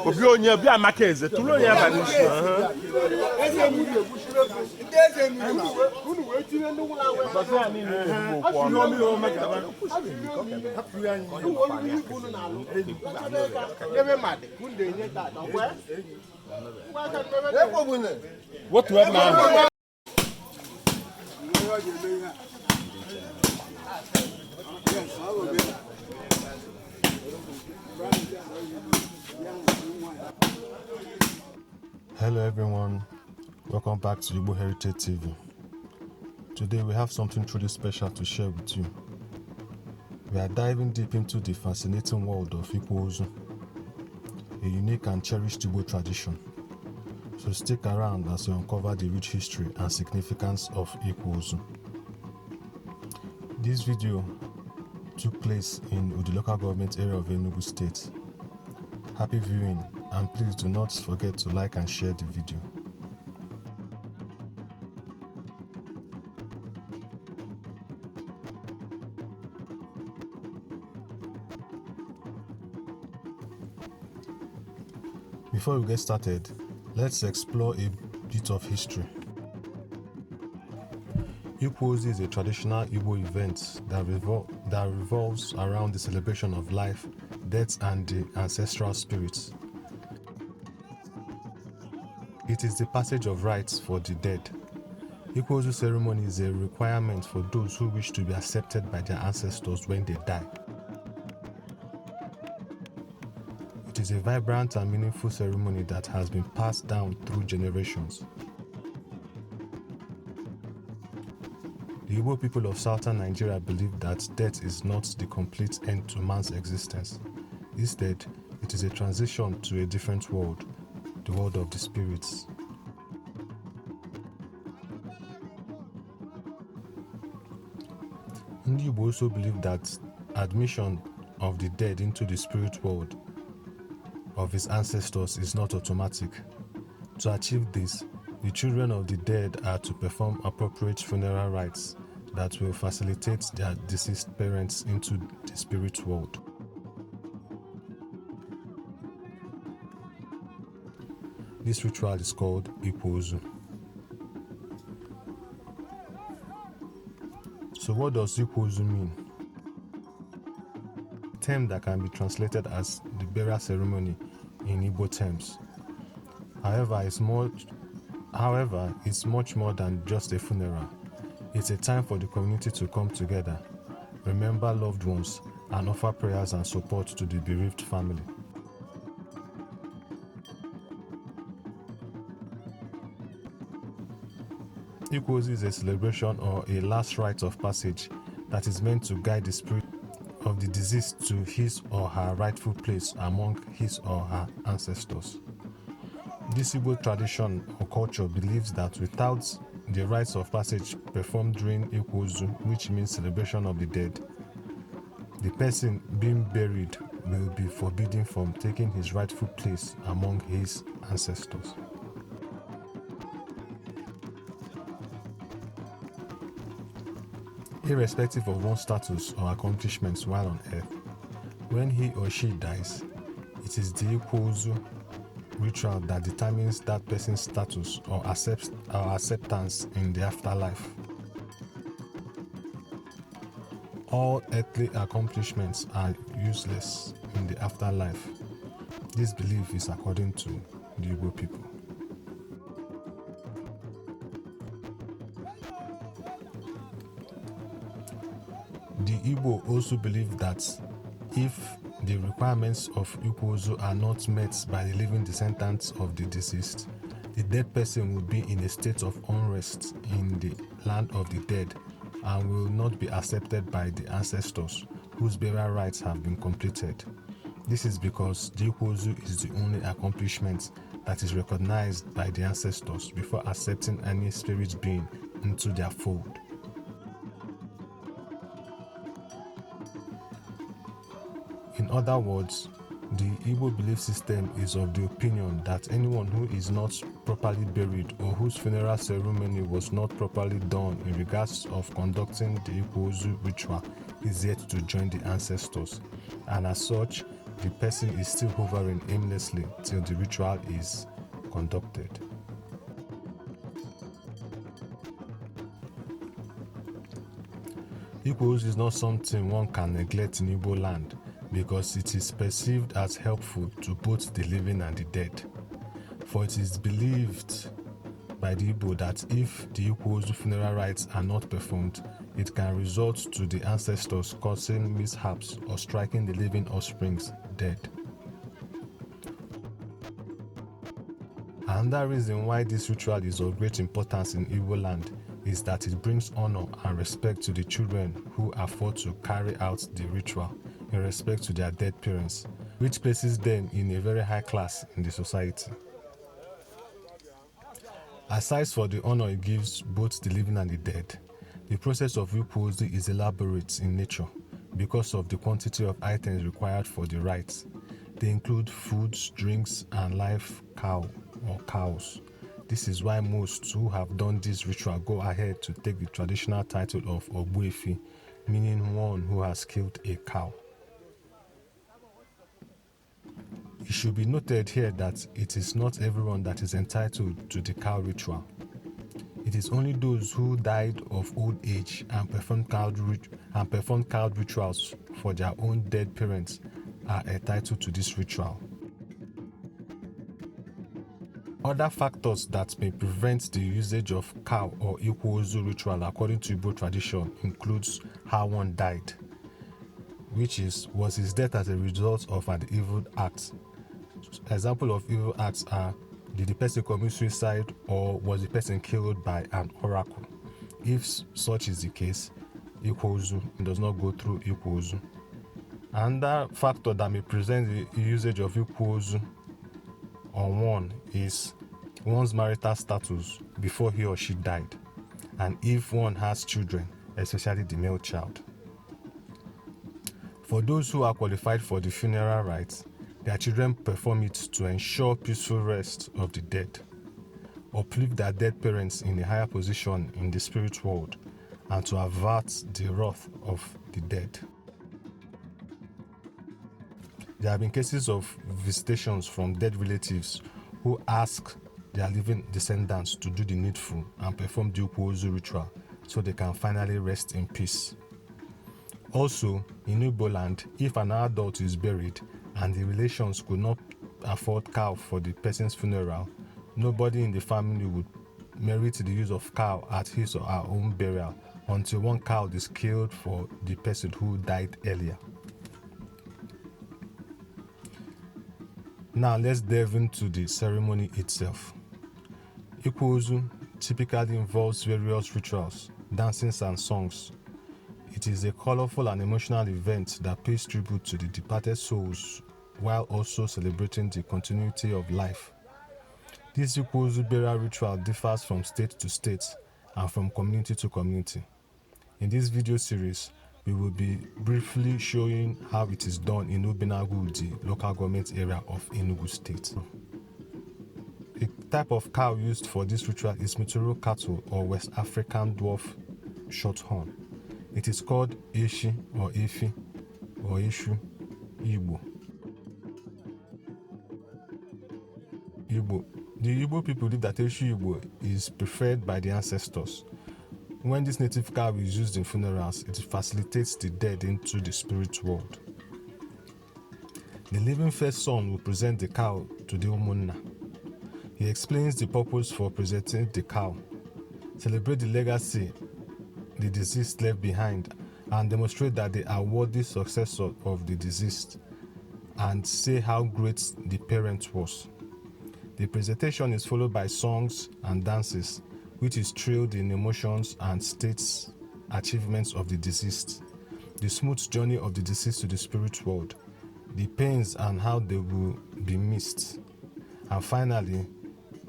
Obionye bia makeze tulo nya ba nishi what we now Hello everyone, welcome back to Igbo Heritage TV. Today we have something truly special to share with you. We are diving deep into the fascinating world of Ikwa Ozu, a unique and cherished Igbo tradition. So stick around as we uncover the rich history and significance of Ikwa Ozu. This video took place in Udi local government area of Enugu State. Happy viewing, and please do not forget to like and share the video. Before we get started, let's explore a bit of history. Ikwa Ozu is a traditional Igbo event that revolves around the celebration of life, death, and the ancestral spirits. It is the passage of rites for the dead. Ikwa Ozu ceremony is a requirement for those who wish to be accepted by their ancestors when they die. It is a vibrant and meaningful ceremony that has been passed down through generations. The Igbo people of southern Nigeria believe that death is not the complete end to man's existence. Instead, it is a transition to a different world, the world of the spirits. Ndị Igbo also believe that admission of the dead into the spirit world of his ancestors is not automatic. To achieve this, the children of the dead are to perform appropriate funeral rites that will facilitate their deceased parents into the spirit world. This ritual is called Ikwa Ozu. So what does Ikwa Ozu mean? A term that can be translated as the burial ceremony in Igbo terms. However, it's much more than just a funeral. It's a time for the community to come together, remember loved ones, and offer prayers and support to the bereaved family. Ikwa Ozu is a celebration or a last rite of passage that is meant to guide the spirit of the deceased to his or her rightful place among his or her ancestors. This Igbo tradition or culture believes that without the rites of passage performed during Ikwa Ozu, which means celebration of the dead, the person being buried will be forbidden from taking his rightful place among his ancestors. Irrespective of one's status or accomplishments while on earth, when he or she dies, it is the Ikwa Ozu ritual that determines that person's status or acceptance in the afterlife. All earthly accomplishments are useless in the afterlife. This belief is according to the Igbo people. The Igbo also believe that if the requirements of Ikwa Ozu are not met by the living descendants of the deceased, the dead person will be in a state of unrest in the land of the dead and will not be accepted by the ancestors whose burial rites have been completed. This is because the Ikwa Ozu is the only accomplishment that is recognized by the ancestors before accepting any spirit being into their fold. In In other words, the Igbo belief system is of the opinion that anyone who is not properly buried or whose funeral ceremony was not properly done in regards of conducting the Ikwa Ozu ritual is yet to join the ancestors, and as such, the person is still hovering aimlessly till the ritual is conducted. Ikwa Ozu is not something one can neglect in Igbo land, because it is perceived as helpful to both the living and the dead. For it is believed by the Igbo that if the Ikwa Ozu funeral rites are not performed, it can result to the ancestors causing mishaps or striking the living offsprings dead. Another reason why this ritual is of great importance in Igbo land is that it brings honor and respect to the children who afford to carry out the ritual in respect to their dead parents, which places them in a very high class in the society. Aside for the honor it gives both the living and the dead, the process of Ikwa Ozu is elaborate in nature because of the quantity of items required for the rites. They include foods, drinks, and live cow or cows. This is why most who have done this ritual go ahead to take the traditional title of Ogbuefi, meaning one who has killed a cow. It should be noted here that it is not everyone that is entitled to the cow ritual. It is only those who died of old age and performed cow rituals for their own dead parents are entitled to this ritual. Other factors that may prevent the usage of cow or Ikwa Ozu ritual according to Igbo tradition includes how one died, which was his death as a result of an evil act. Example of evil acts are: did the person commit suicide or was the person killed by an oracle? If such is the case, Ikwa Ozu does not go through Ikwa Ozu. Another factor that may prevent the usage of Ikwa Ozu on one is one's marital status before he or she died, and if one has children, especially the male child. For those who are qualified for the funeral rites, their children perform it to ensure peaceful rest of the dead, uplift their dead parents in a higher position in the spirit world, and to avert the wrath of the dead. There have been cases of visitations from dead relatives who ask their living descendants to do the needful and perform the Ikwa Ozu ritual so they can finally rest in peace. Also, in Igbo land, if an adult is buried and the relations could not afford cow for the person's funeral, nobody in the family would merit the use of cow at his or her own burial until one cow is killed for the person who died earlier. Now let's delve into the ceremony itself. Ikwa Ozu typically involves various rituals, dances, and songs. It is a colorful and emotional event that pays tribute to the departed souls while also celebrating the continuity of life. This Ikwa Ozu burial ritual differs from state to state and from community to community. In this video series, we will be briefly showing how it is done in Obinagudi local government area of Enugu State. The type of cow used for this ritual is Mituro cattle or West African dwarf shorthorn. It is called Eshi or Efi or Eshu Igbo. The Igbo people believe that Eshu Igbo is preferred by the ancestors. When this native cow is used in funerals, it facilitates the dead into the spirit world. The living first son will present the cow to the Umunna. He explains the purpose for presenting the cow, celebrate the legacy the deceased left behind, and demonstrate that they are worthy successors of the deceased, and say how great the parent was. The presentation is followed by songs and dances, which is trailed in emotions and states achievements of the deceased, the smooth journey of the deceased to the spirit world, the pains and how they will be missed, and finally,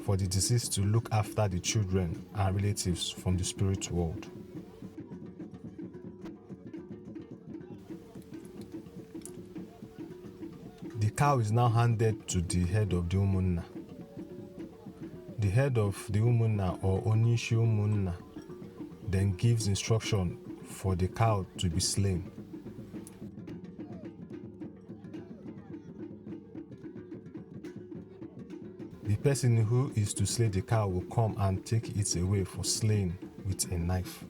for the deceased to look after the children and relatives from the spirit world. cow is now handed to the head of the umunna. The head of the umunna or onishi umunna then gives instruction for the cow to be slain. The person who is to slay the cow will come and take it away for slaying with a knife.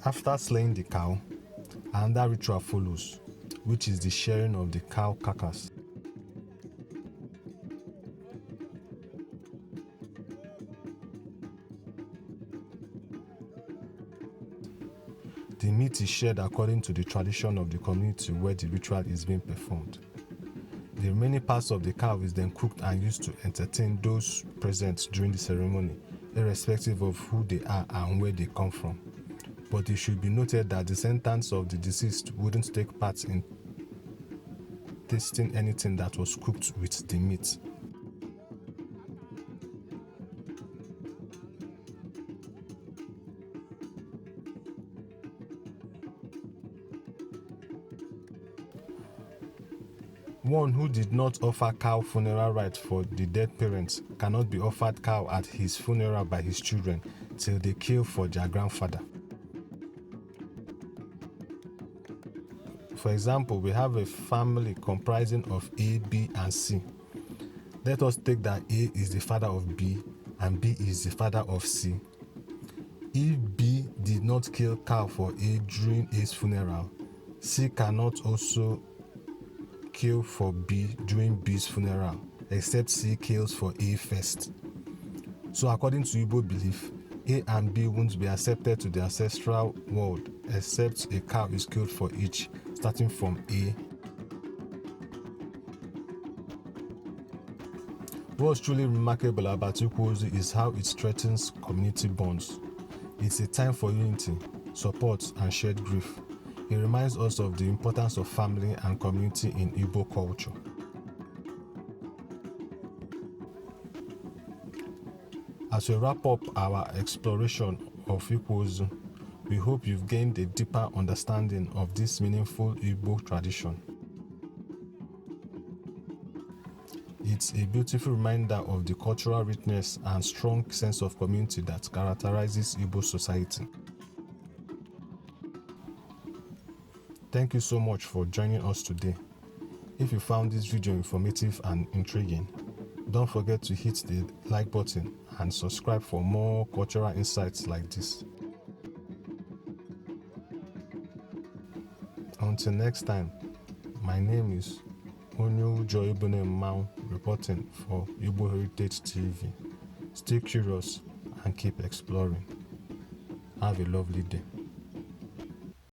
After slaying the cow, another ritual follows, which is the sharing of the cow carcass. The meat is shared according to the tradition of the community where the ritual is being performed. The remaining parts of the cow is then cooked and used to entertain those present during the ceremony, irrespective of who they are and where they come from. But it should be noted that descendants of the deceased wouldn't take part in tasting anything that was cooked with the meat. One who did not offer cow funeral rites for the dead parents cannot be offered cow at his funeral by his children till they kill for their grandfather. For example, we have a family comprising of A, B, and C. Let us take that A is the father of B and B is the father of C. If B did not kill cow for A during A's funeral, C cannot also kill for B during B's funeral, except C kills for A first. So according to Igbo belief, A and B won't be accepted to the ancestral world except a cow is killed for each, starting from A. What's truly remarkable about Ikwa Ozu is how it strengthens community bonds. It's a time for unity, support, and shared grief. It reminds us of the importance of family and community in Igbo culture. As we wrap up our exploration of Ikwa Ozu, we hope you've gained a deeper understanding of this meaningful Igbo tradition. It's a beautiful reminder of the cultural richness and strong sense of community that characterizes Igbo society. Thank you so much for joining us today. If you found this video informative and intriguing, don't forget to hit the like button and subscribe for more cultural insights like this. Until next time, my name is Onyo Mao, reporting for Igbo Heritage TV. Stay curious and keep exploring. Have a lovely day.